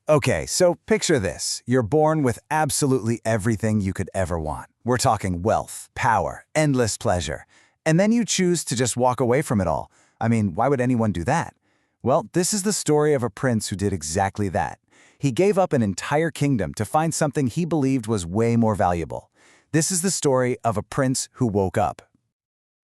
Okay, so picture this. You're born with absolutely everything you could ever want. We're talking wealth, power, endless pleasure. And then you choose to just walk away from it all. I mean, why would anyone do that? Well, this is the story of a prince who did exactly that. He gave up an entire kingdom to find something he believed was way more valuable. This is the story of a prince who woke up.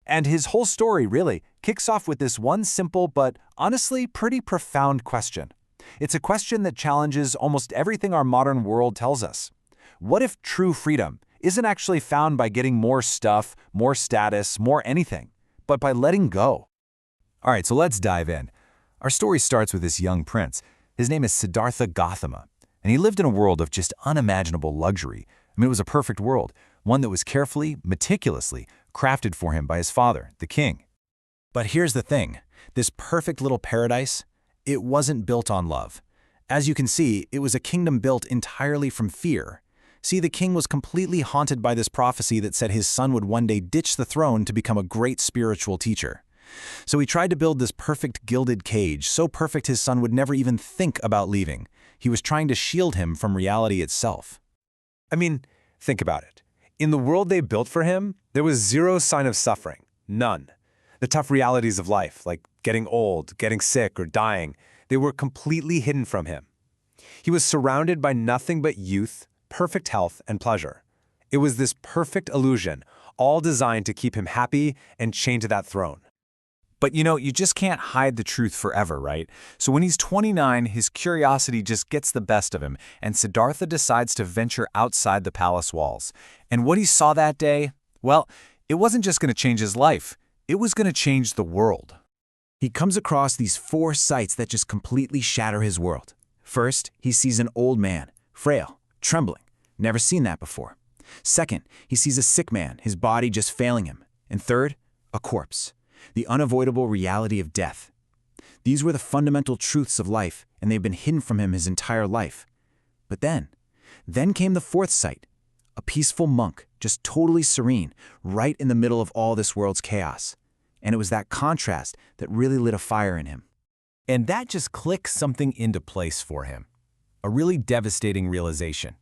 And his whole story really kicks off with this one simple but honestly pretty profound question. It's a question that challenges almost everything our modern world tells us. What if true freedom isn't actually found by getting more stuff, more status, more anything, but by letting go? All right, so let's dive in. Our story starts with this young prince. His name is Siddhartha Gautama, and he lived in a world of just unimaginable luxury. I mean, it was a perfect world, one that was carefully, meticulously crafted for him by his father, the king. But here's the thing. This perfect little paradise, it wasn't built on love. As you can see, it was a kingdom built entirely from fear. See, the king was completely haunted by this prophecy that said his son would one day ditch the throne to become a great spiritual teacher. So he tried to build this perfect gilded cage, so perfect his son would never even think about leaving. He was trying to shield him from reality itself. I mean, think about it. In the world they built for him, there was zero sign of suffering. None. The tough realities of life, like getting old, getting sick, or dying, they were completely hidden from him. He was surrounded by nothing but youth, perfect health, and pleasure. It was this perfect illusion, all designed to keep him happy and chained to that throne. But you just can't hide the truth forever, right? So when he's 29, his curiosity just gets the best of him, and Siddhartha decides to venture outside the palace walls. And what he saw that day, well, it wasn't just going to change his life. It was going to change the world. He comes across these four sights that just completely shatter his world. First, he sees an old man, frail, trembling. Never seen that before. Second, he sees a sick man, his body just failing him. And third, a corpse. The unavoidable reality of death. These were the fundamental truths of life, and they've been hidden from him his entire life. But then came the fourth sight, a peaceful monk, just totally serene, right in the middle of all this world's chaos. And it was that contrast that really lit a fire in him. And that just clicked something into place for him. A really devastating realization.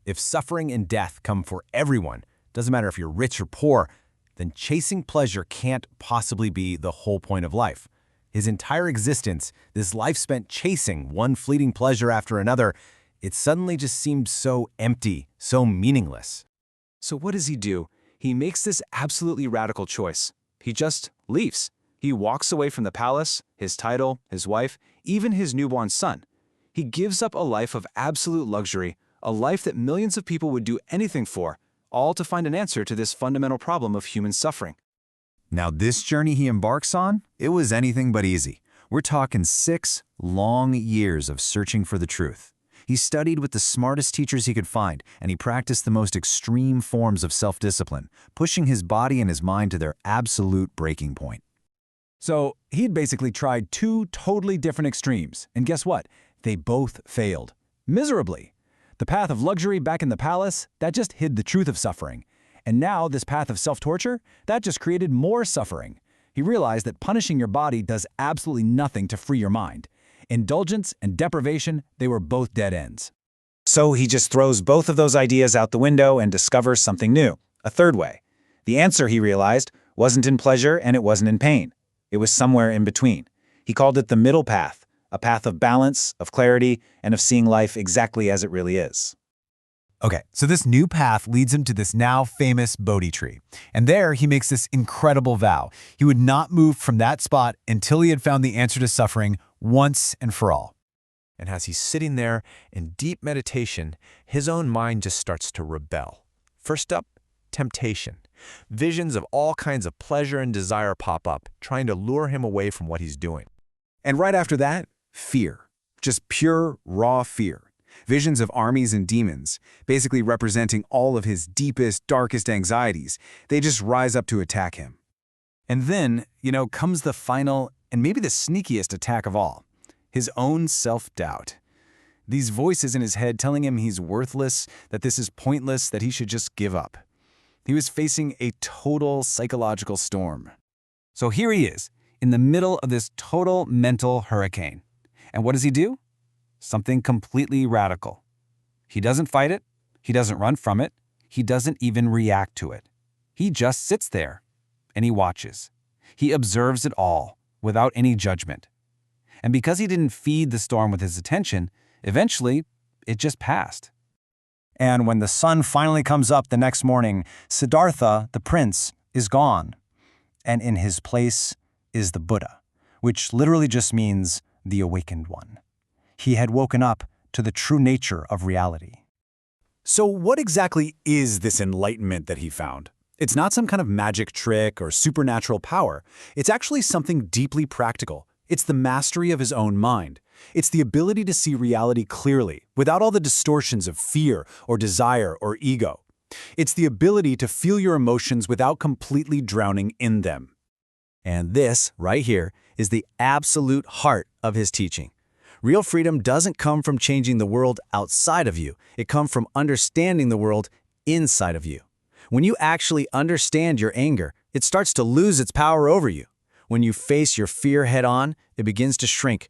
If suffering and death come for everyone, doesn't matter if you're rich or poor, then chasing pleasure can't possibly be the whole point of life. His entire existence, this life spent chasing one fleeting pleasure after another, it suddenly just seemed so empty, so meaningless. So what does he do? He makes this absolutely radical choice. He just leaves. He walks away from the palace, his title, his wife, even his newborn son. He gives up a life of absolute luxury, a life that millions of people would do anything for, all to find an answer to this fundamental problem of human suffering. Now this journey he embarks on, it was anything but easy. We're talking 6 long years of searching for the truth. He studied with the smartest teachers he could find, and he practiced the most extreme forms of self-discipline, pushing his body and his mind to their absolute breaking point. So he'd basically tried 2 totally different extremes, and guess what? They both failed. Miserably. The path of luxury back in the palace, that just hid the truth of suffering. And now this path of self-torture, that just created more suffering. He realized that punishing your body does absolutely nothing to free your mind. Indulgence and deprivation, they were both dead ends. So he just throws both of those ideas out the window and discovers something new, a third way. The answer, he realized, wasn't in pleasure and it wasn't in pain. It was somewhere in between. He called it the middle path, a path of balance, of clarity, and of seeing life exactly as it really is. Okay, so this new path leads him to this now famous Bodhi tree. And there he makes this incredible vow. He would not move from that spot until he had found the answer to suffering once and for all. And as he's sitting there in deep meditation, his own mind just starts to rebel. First up, temptation. Visions of all kinds of pleasure and desire pop up, trying to lure him away from what he's doing. And right after that, fear. Just pure, raw fear. Visions of armies and demons, basically representing all of his deepest, darkest anxieties. They just rise up to attack him. And then, comes the final and maybe the sneakiest attack of all. His own self-doubt. These voices in his head telling him he's worthless, that this is pointless, that he should just give up. He was facing a total psychological storm. So here he is, in the middle of this total mental hurricane. And what does he do? Something completely radical. He doesn't fight it. He doesn't run from it. He doesn't even react to it. He just sits there, and he watches. He observes it all, without any judgment. And because he didn't feed the storm with his attention, eventually, it just passed. And when the sun finally comes up the next morning, Siddhartha, the prince, is gone. And in his place is the Buddha, which literally just means the awakened one. He had woken up to the true nature of reality. So what exactly is this enlightenment that he found? It's not some kind of magic trick or supernatural power. It's actually something deeply practical. It's the mastery of his own mind. It's the ability to see reality clearly, without all the distortions of fear or desire or ego. It's the ability to feel your emotions without completely drowning in them. And this, right here, is the absolute heart of his teaching. Real freedom doesn't come from changing the world outside of you. It comes from understanding the world inside of you. When you actually understand your anger, it starts to lose its power over you. When you face your fear head-on, it begins to shrink.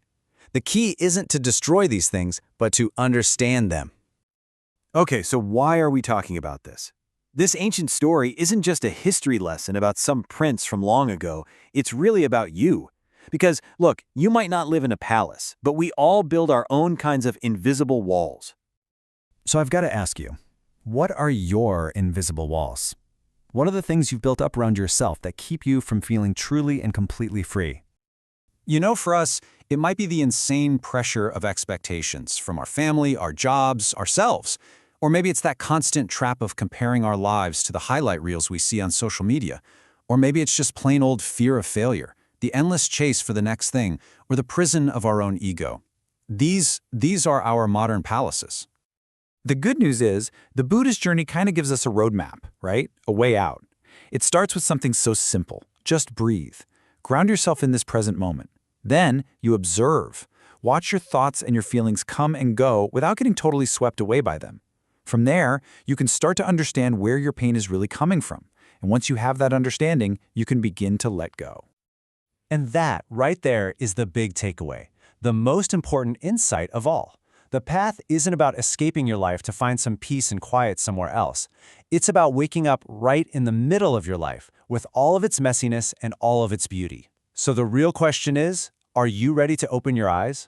The key isn't to destroy these things, but to understand them. Okay, so why are we talking about this? This ancient story isn't just a history lesson about some prince from long ago. It's really about you. Because, look, you might not live in a palace, but we all build our own kinds of invisible walls. So I've got to ask you, what are your invisible walls? What are the things you've built up around yourself that keep you from feeling truly and completely free? You know, for us, it might be the insane pressure of expectations from our family, our jobs, ourselves. Or maybe it's that constant trap of comparing our lives to the highlight reels we see on social media. Or maybe it's just plain old fear of failure, the endless chase for the next thing, or the prison of our own ego. These are our modern palaces. The good news is, the Buddhist journey kind of gives us a roadmap, right? A way out. It starts with something so simple. Just breathe. Ground yourself in this present moment. Then you observe. Watch your thoughts and your feelings come and go without getting totally swept away by them. From there, you can start to understand where your pain is really coming from. And once you have that understanding, you can begin to let go. And that, right there, is the big takeaway, the most important insight of all. The path isn't about escaping your life to find some peace and quiet somewhere else. It's about waking up right in the middle of your life, with all of its messiness and all of its beauty. So the real question is, are you ready to open your eyes?